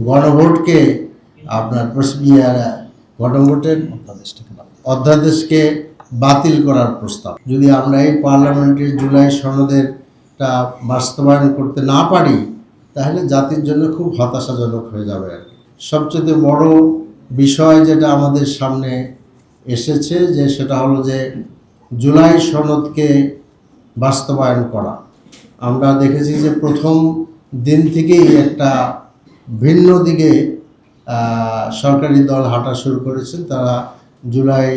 গণভোটকে আপনার গণভোটের অধ্যাদেশকে বাতিল করার প্রস্তাব যদি আমরা এই পার্লামেন্টের জুলাই সনদেরটা বাস্তবায়ন করতে না পারি তাহলে জাতির জন্য খুব হতাশাজনক হয়ে যাবে। আর সবচেয়ে বড় বিষয় যেটা আমাদের সামনে এসেছে যে সেটা হলো যে জুলাই সনদকে বাস্তবায়ন করা। আমরা দেখেছি যে প্রথম দিন থেকেই একটা ভিন্ন দিকে সরকারি দল হাঁটা শুরু করেছেন। তারা জুলাই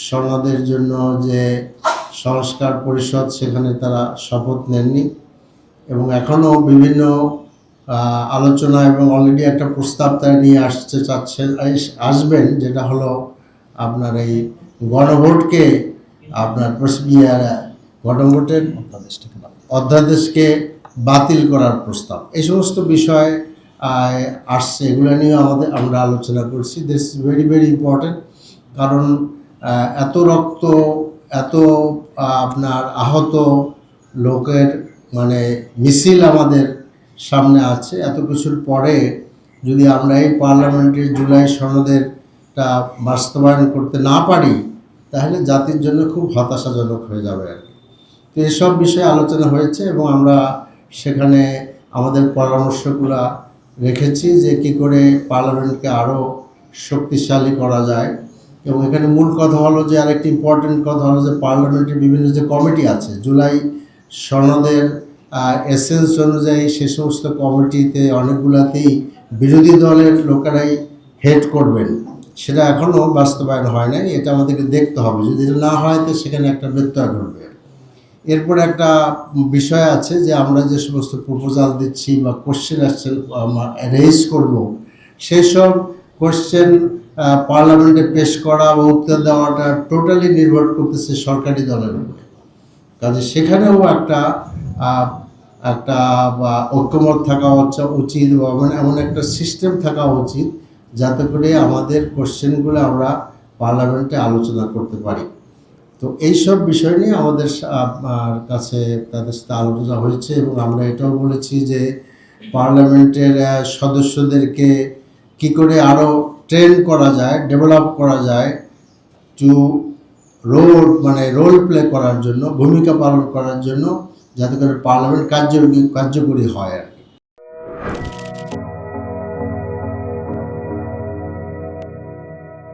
সনদের জন্য যে সংস্কার পরিষদ সেখানে তারা শপথ নেননি এবং এখনও বিভিন্ন আলোচনা এবং অলরেডি একটা প্রস্তাব তারা নিয়ে আসবেন যেটা হলো আপনার এই গণভোটকে আপনার গণভোটের অধ্যাদেশকে বাতিল করার প্রস্তাব। এই সমস্ত বিষয় আসছে, এগুলো নিয়ে আমরা আলোচনা করছি। This is very very important, কারণ এত রক্ত, এত আপনার আহত লোকের মানে মিছিল আমাদের সামনে আছে। এত কিছুর পরে যদি আমরা এই পার্লামেন্টের জুলাই সনদেরটা বাস্তবায়ন করতে না পারি তাহলে জাতির জন্য খুব হতাশাজনক হয়ে যাবে। আর তো এসব বিষয়ে আলোচনা হয়েছে এবং আমরা সেখানে আমাদের পরামর্শগুলো রেখেছি যে কী করে পার্লামেন্টকে আরও শক্তিশালী করা যায়। এবং এখানে মূল কথা হলো যে আরেকটি ইম্পর্টেন্ট কথা হলো যে পার্লামেন্টের বিভিন্ন যে কমিটি আছে জুলাই সনদের এসেন্স অনুযায়ী সে সমস্ত কমিটিতে অনেকগুলাতেই বিরোধী দলের লোকেরাই হেড করবেন, সেটা এখনও বাস্তবায়ন হয় নাই। এটা আমাদেরকে দেখতে হবে, যদি এটা না হয় তো সেখানে একটা ব্যত্যয় ঘটবে। এরপর একটা বিষয় আছে যে আমরা যে সমস্ত প্রপোজাল দিচ্ছি বা কোশ্চেন রেজ করব সেই সব কোশ্চেন পার্লামেন্টে পেশ করা বা উত্তর দেওয়াটা টোটালি নির্ভর করতেছে সরকারি দলের উপরে। কাজে সেখানেও একটা ঐক্যমত থাকা উচিত বা এমন একটা সিস্টেম থাকা উচিত যাতে করে আমাদের কোশ্চেনগুলো আমরা পার্লামেন্টে আলোচনা করতে পারি। তো এইসব বিষয় নিয়ে আমাদের কাছে তাদের সাথে আলোচনা হয়েছে এবং আমরা এটাও বলেছি যে পার্লামেন্টের সদস্যদেরকে কি করে আরও ট্রেন করা যায়, ডেভেলপ করা যায় টু রোল প্লে করার জন্য, ভূমিকা পালন করার জন্য, যাতে করে পার্লামেন্ট কার্যকরী হয়।